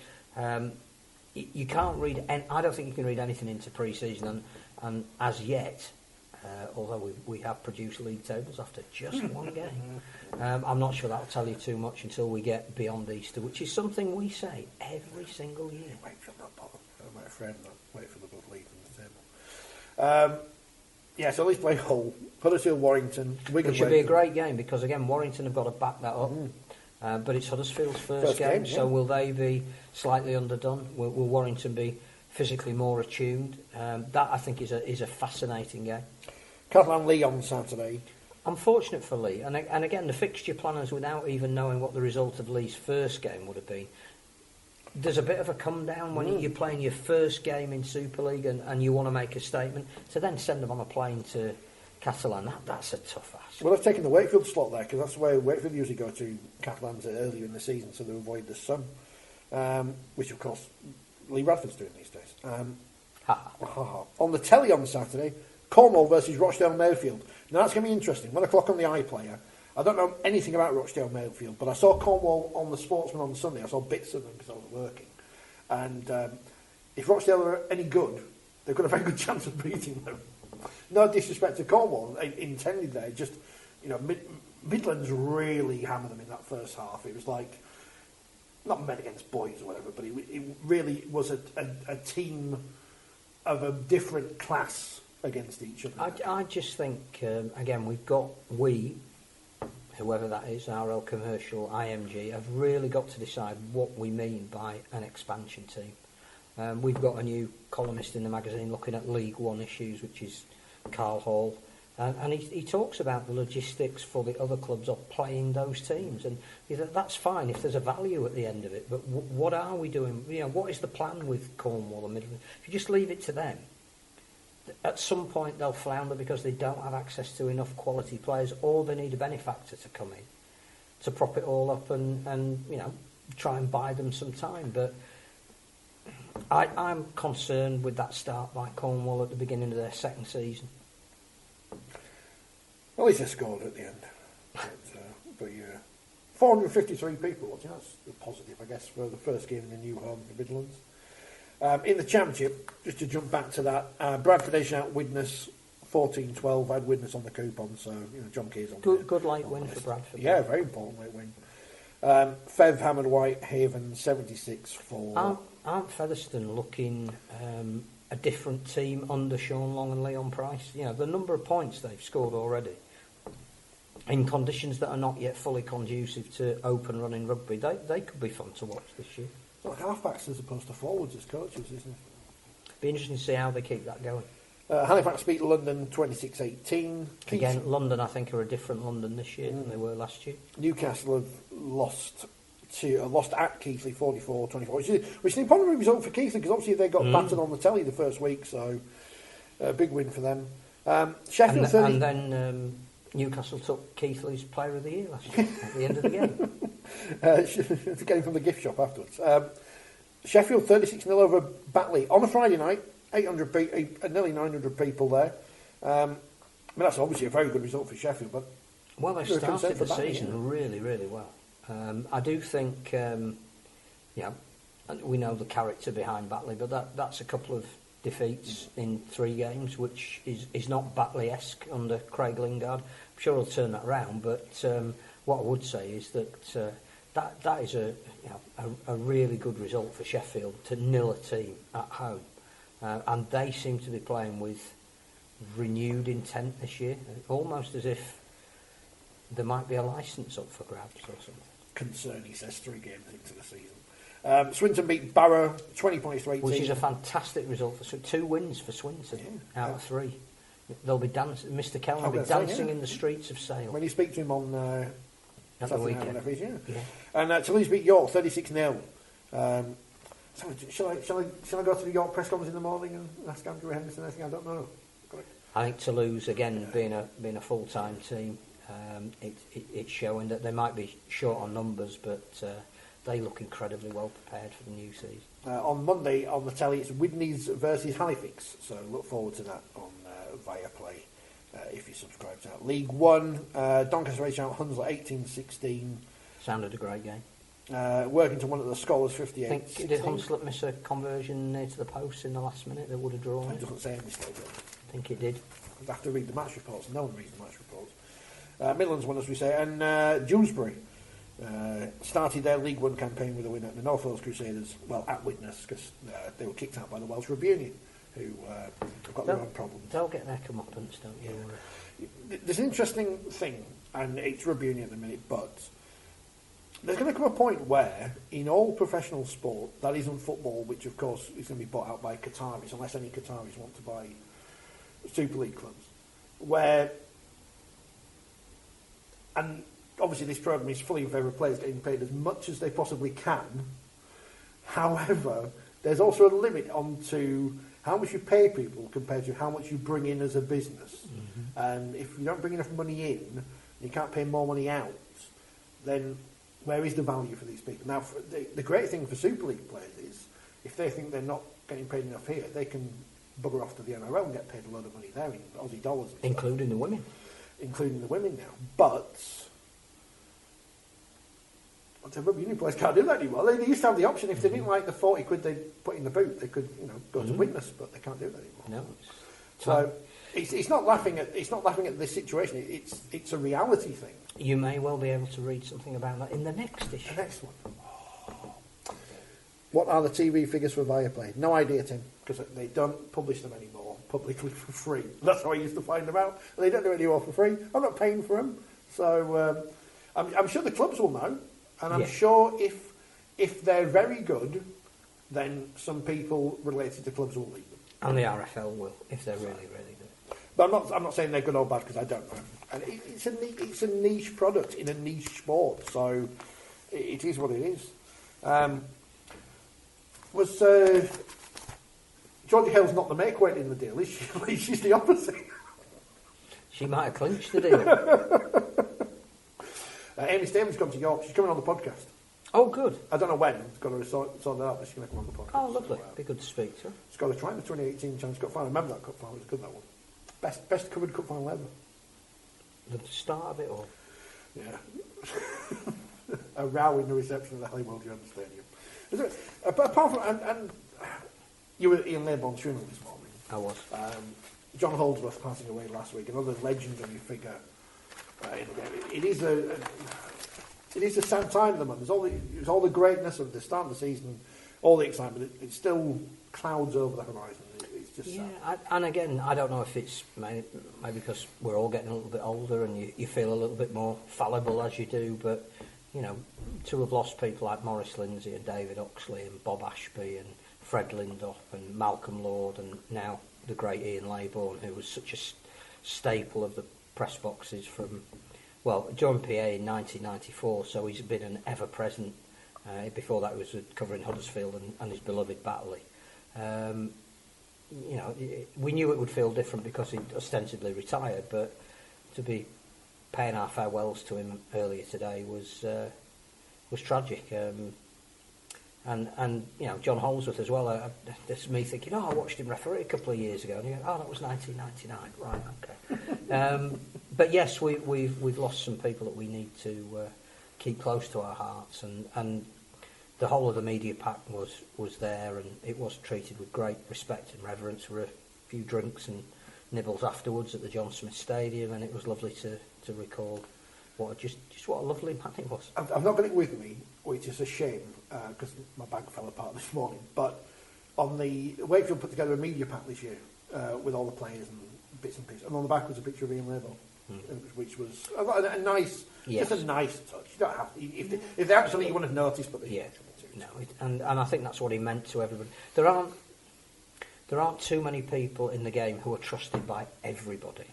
Speaker 2: You can't read, I don't think you can read anything into pre-season, and as yet, although we have produced league tables after just one game, I'm not sure that'll tell you too much until we get beyond Easter, which is something we say every single year.
Speaker 1: Wait for that bottom. I'm afraid not. Wait for the above league on the table. Yeah, so let's play Hull, Huddersfield, Warrington, Wigan.
Speaker 2: It should be a great game because again, Warrington have got to back that up. But it's Huddersfield's first game, so will they be slightly underdone? Will Warrington be physically more attuned? That I think is a fascinating game.
Speaker 1: Catalan-Leigh on Saturday.
Speaker 2: Unfortunate for Leigh, and again the fixture planners, without even knowing what the result of Leigh's first game would have been, there's a bit of a come down when you're playing your first game in Super League and you want to make a statement. To then send them on a plane to Catalan, that's a tough ask.
Speaker 1: Well, I've taken the Wakefield slot there because that's where Wakefield usually go to Catalans earlier in the season so they avoid the sun, which of course Lee Bradford's doing these days. On the telly on Saturday, Cornwall versus Rochdale Mayfield. Now that's going to be interesting. 1 o'clock on the iPlayer. I don't know anything about Rochdale Mayfield, but I saw Cornwall on the Sportsman on Sunday. I saw bits of them because I was working. And if Rochdale are any good, they've got a very good chance of beating them. No disrespect to Cornwall intended there. Just, Midlands really hammered them in that first half. It was like, not men against boys or whatever, but it really was a team of a different class against each other.
Speaker 2: I just think, again, whoever that is, RL Commercial, IMG, have really got to decide what we mean by an expansion team. We've got a new columnist in the magazine looking at League One issues, which is Carl Hall, and he talks about the logistics for the other clubs of playing those teams, and that's fine if there's a value at the end of it, but what are we doing? What is the plan with Cornwall and Midland? If you just leave it to them, at some point they'll flounder because they don't have access to enough quality players, or they need a benefactor to come in to prop it all up and try and buy them some time. But I'm concerned with that start by Cornwall at the beginning of their second season.
Speaker 1: Well, at least they scored at the end. But 453 people watching. That's a positive, I guess, for the first game in the new home in the Midlands. In the Championship, just to jump back to that, Bradford edged out Widnes 14-12. I had Widnes on the coupon, so John Key's on.
Speaker 2: Good late win for Bradford.
Speaker 1: Yeah, very important late win. Fev hammered Whitehaven 76-4.
Speaker 2: Aren't Featherstone looking a different team under Sean Long and Leon Price? The number of points they've scored already in conditions that are not yet fully conducive to open running rugby, they could be fun to watch this year.
Speaker 1: Well, halfbacks as opposed to forwards as coaches, isn't it?
Speaker 2: Be interesting to see how they keep that going.
Speaker 1: Halifax beat London 26-18.
Speaker 2: Again, London, I think, are a different London this year than they were last year.
Speaker 1: Newcastle have lost at Keighley 44-24, which is an important result for Keighley because obviously they got battered on the telly the first week, so a big win for them. Sheffield 30.
Speaker 2: And then Newcastle took Keighley's Player of the Year last year at the end of the game.
Speaker 1: Getting from the gift shop afterwards. Sheffield 36-0 over Batley on a Friday night. 800 nearly 900 people there. I mean, that's obviously a very good result for Sheffield, but
Speaker 2: well, they started the season really, really well. I do think, we know the character behind Batley, but that's a couple of defeats in 3 games, which is not Batley-esque under Craig Lingard. I'm sure he'll turn that around, but what I would say is that that is a really good result for Sheffield to nil a team at home, and they seem to be playing with renewed intent this year, almost as if there might be a licence up for grabs or something.
Speaker 1: Concern, he says, 3 games into the season. Swinton beat Barrow 20 points to 18.
Speaker 2: Which is a fantastic result for 2 wins for Swinton out of 3. They'll be dancing. Mr. Kellner will be dancing in the streets of Sale.
Speaker 1: When you speak to him on
Speaker 2: at the weekend.
Speaker 1: And Toulouse beat York 36-0. So shall I go to the York press conference in the morning and ask Andrew Henderson anything? I don't know.
Speaker 2: I think Toulouse, again, being a full-time team, it's showing that they might be short on numbers, but they look incredibly well prepared for the new season.
Speaker 1: On Monday on the telly, it's Widnes versus Halifax, so look forward to that on Viaplay if you subscribe to that. League One, Doncaster race out Hunslet 18-16.
Speaker 2: Sounded a great game.
Speaker 1: Working to one of the scholars 58.
Speaker 2: Did Hunslet miss a conversion near to the post in the last minute that would have drawn
Speaker 1: it? Doesn't say any mistake.
Speaker 2: I think it did.
Speaker 1: I'd have to read the match reports. No one reads the match reports. Midlands won, as we say, and Dewsbury started their League One campaign with a win at the North Wales Crusaders, well, at witness, because they were kicked out by the Welsh Rugby Union, who have got their own problems.
Speaker 2: They'll get their comeuppance, don't you?
Speaker 1: There's an interesting thing, and it's Rugby Union at the minute, but there's going to come a point where, in all professional sport, that isn't football, which of course is going to be bought out by Qataris, unless any Qataris want to buy Super League clubs, where, and obviously this programme is fully in favour of players getting paid as much as they possibly can. However, there's also a limit onto how much you pay people compared to how much you bring in as a business. Mm-hmm. And if you don't bring enough money in, you can't pay more money out, then where is the value for these people? Now, the great thing for Super League players is, if they think they're not getting paid enough here, they can bugger off to the NRL and get paid a lot of money there in Aussie dollars.
Speaker 2: Including the women.
Speaker 1: Including the women now. But the Rugby Union players can't do that anymore. They used to have the option, if they didn't like the 40 quid they put in the boot, they could go to witness, but they can't do that anymore.
Speaker 2: No.
Speaker 1: So it's not laughing at this situation. It's a reality thing.
Speaker 2: You may well be able to read something about that in the next issue.
Speaker 1: The next one. What are the TV figures for Viaplay? No idea, Tim, because they don't publish them anymore publicly for free. That's how I used to find them out. They don't do it anymore for free. I'm not paying for them, so I'm sure the clubs will know, and I'm sure if they're very good, then some people related to clubs will leave them.
Speaker 2: And the RFL will, if they're really, really good.
Speaker 1: But I'm not saying they're good or bad, because I don't know. And it's a niche product in a niche sport, so it is what it is. Was Georgia Hale's not the make weight in the deal, is she? She's the opposite.
Speaker 2: She might have clinched the deal.
Speaker 1: Amy Staven's come to York. She's coming on the podcast.
Speaker 2: Oh, good.
Speaker 1: I don't know when. It's got to sort that out, but she's going to come on the podcast.
Speaker 2: Oh, lovely. Be good to speak to her.
Speaker 1: She's got to try the 2018 Challenge Cup final. I remember that cup final. It was good, that one. Best covered cup final ever.
Speaker 2: The start of it all?
Speaker 1: Yeah. A row in the reception of the Hollywood Jones Stadium. Apart from, and you were at Ian Laybourne's funeral this morning.
Speaker 2: I was.
Speaker 1: John Holdsworth passing away last week, another legendary figure. It is a sad time at the moment. There's all the greatness of the start of the season, all the excitement. It still clouds over the horizon. It's just sad.
Speaker 2: And again, I don't know if it's maybe because we're all getting a little bit older and you feel a little bit more fallible as you do, but to have lost people like Maurice Lindsay and David Oxley and Bob Ashby and Fred Lindop and Malcolm Lord and now the great Ian Laybourne, who was such a staple of the press boxes from, joined PA in 1994, so he's been an ever-present. Before that, he was covering Huddersfield and his beloved Batley. We knew it would feel different because he'd ostensibly retired, but to be paying our farewells to him earlier today was tragic. And John Holsworth as well. That's me thinking, I watched him referee a couple of years ago, and you go, that was 1999, right? Okay. But yes, we've lost some people that we need to keep close to our hearts, and the whole of the media pack was there, and it was treated with great respect and reverence. There were a few drinks and nibbles afterwards at the John Smith Stadium, and it was lovely to recall what a lovely man it was.
Speaker 1: I've not got it with me, which is a shame, because my bag fell apart this morning, but on the Wakefield put together a media pack this year with all the players and bits and pieces, and on the back was a picture of Ian Label, which was a nice, just a nice touch. You don't have to, if they absolutely want to notice, but they
Speaker 2: no, and I think that's what he meant to everybody. There aren't too many people in the game who are trusted by everybody.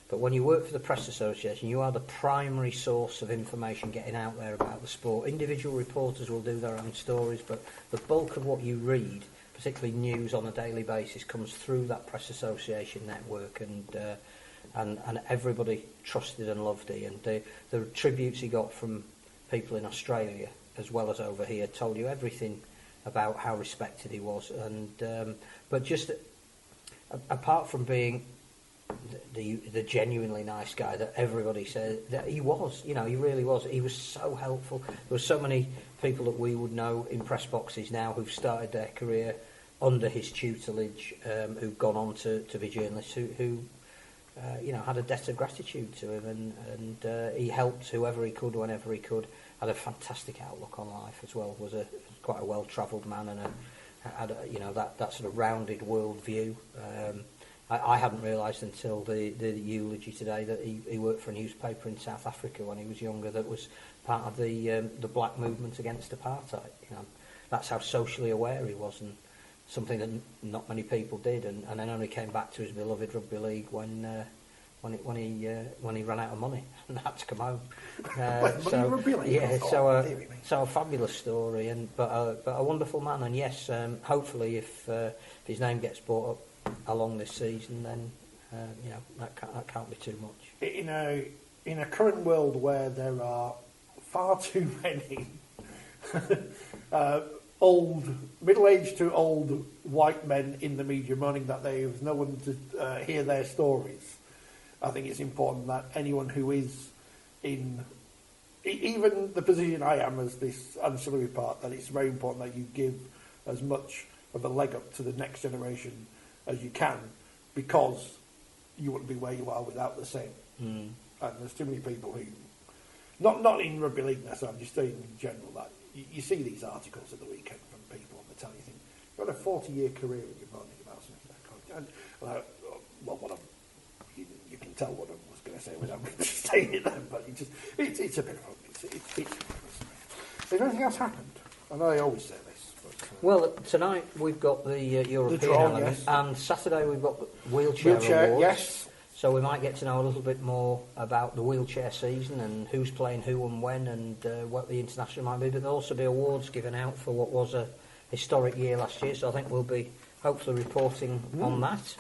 Speaker 2: But when you work for the Press Association, you are the primary source of information getting out there about the sport. Individual reporters will do their own stories, but the bulk of what you read, particularly news on a daily basis, comes through that Press Association network, and everybody trusted and loved Ian. The tributes he got from people in Australia as well as over here told you everything about how respected he was. And but just apart from being the genuinely nice guy that everybody said that he was, he really was. He was so helpful. There were so many people that we would know in press boxes now who've started their career under his tutelage, who've gone on to be journalists, who had a debt of gratitude to him, and he helped whoever he could, whenever he could. Had a fantastic outlook on life as well. Was quite a well-travelled man, and had that sort of rounded world view. I hadn't realised until the eulogy today that he worked for a newspaper in South Africa when he was younger that was part of the black movement against apartheid. That's how socially aware he was, and something that not many people did. And then only came back to his beloved Rugby League when he ran out of money and had to come home. So a fabulous story, but a wonderful man. And yes, hopefully if his name gets brought up along this season, then that can't be too much.
Speaker 1: In a current world where there are far too many middle-aged to old white men in the media moaning that there is no one to hear their stories, I think it's important that anyone who is in even the position I am as this ancillary part, that it's very important that you give as much of a leg up to the next generation as you can, because you wouldn't be where you are without the same. And there's too many people who, not in rugby league necessarily, I'm just saying in general, that you see these articles at the weekend from people on the telly, you think, you've got a 40-year career and you're moaning about something like that. You can tell what I was going to say without me saying it then, but it's a bit of fun. Has anything else happened? I know I always say this. But,
Speaker 2: well, tonight we've got the European element, yes. And Saturday we've got the wheelchair awards.
Speaker 1: Yes.
Speaker 2: So we might get to know a little bit more about the wheelchair season and who's playing who and when, and what the international might be. But there'll also be awards given out for what was a historic year last year. So I think we'll be hopefully reporting on that.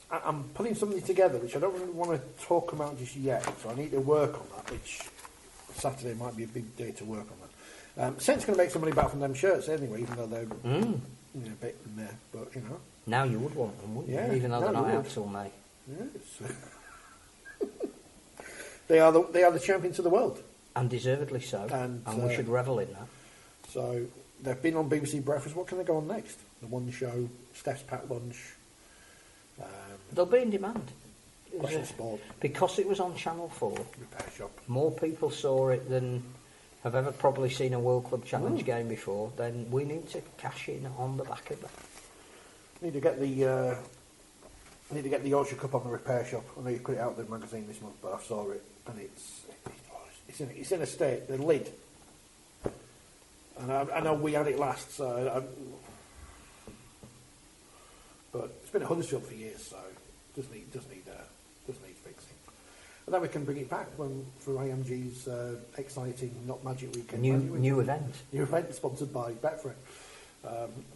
Speaker 1: I'm putting something together which I don't really want to talk about just yet, so I need to work on that, which Saturday might be a big day to work on that. Saints going to make some money back from them shirts anyway, even though they're a bit in there, but
Speaker 2: Now you would want them, wouldn't you? Even though they're not out till May.
Speaker 1: Yes. They are the champions of the world.
Speaker 2: And deservedly so, and we should revel in that.
Speaker 1: So they've been on BBC Breakfast. What can they go on next? The One Show, Steph's Packed Lunch.
Speaker 2: They'll be in demand.
Speaker 1: Sport.
Speaker 2: Because it was on Channel 4.
Speaker 1: Repair Shop.
Speaker 2: More people saw it than have ever probably seen a World Club Challenge game before. Then we need to cash in on the back of that.
Speaker 1: Need to get the Yorkshire Cup on the Repair Shop. I know you put it out in the magazine this month, but I saw it, and it's in a state. The lid. And I know we had it last, but it's been at Huddersfield for years, so it does need fixing. And then we can bring it back for IMG's exciting Not Magic Weekend.
Speaker 2: New event.
Speaker 1: New event sponsored by Betfred.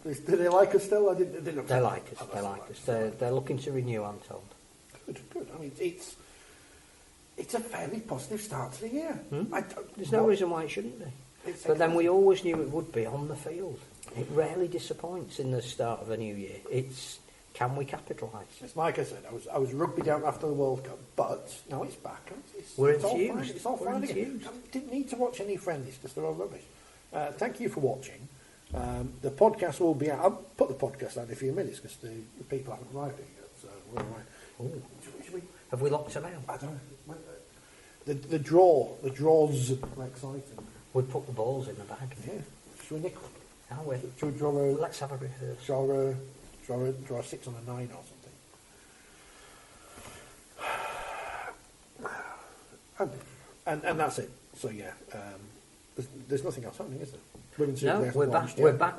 Speaker 1: Do they like us still?
Speaker 2: They like us. They're looking to renew, I'm told.
Speaker 1: Good. I mean, it's a fairly positive start to the year.
Speaker 2: There's no reason why it shouldn't be. But then we always knew it would be on the field. It rarely disappoints in the start of a new year. It's, can we capitalise?
Speaker 1: It's like I said, I was rugby down after the World Cup, but now it's back.
Speaker 2: We're
Speaker 1: it's all fine.
Speaker 2: enthused.
Speaker 1: It's all
Speaker 2: We're
Speaker 1: fine again.
Speaker 2: enthused.
Speaker 1: I didn't need to watch any friendlies because they're all rubbish. Thank you for watching. The podcast will be out. I'll put the podcast out in a few minutes because the people haven't arrived yet. So we're all right.
Speaker 2: Have we locked them out?
Speaker 1: I don't know. The draws are exciting.
Speaker 2: We'd put the balls in the bag.
Speaker 1: Yeah. Should we nick one?
Speaker 2: Are we?
Speaker 1: Should we draw a...
Speaker 2: Let's have a rehearsal.
Speaker 1: Draw a 6 on a 9 or something. And that's it. So yeah, there's nothing else happening, is there?
Speaker 2: No, we're back. We're back.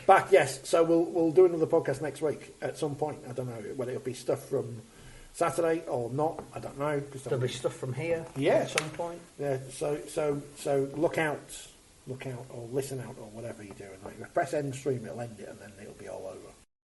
Speaker 1: Back, yes. So we'll do another podcast next week at some point. I don't know whether it'll be stuff from Saturday or not. I don't know.
Speaker 2: There'll be stuff from here.
Speaker 1: Yeah.
Speaker 2: At some point.
Speaker 1: Yeah. So look out, or listen out, or whatever you do. And like, if you press end stream, it'll end it, and then it'll be all over.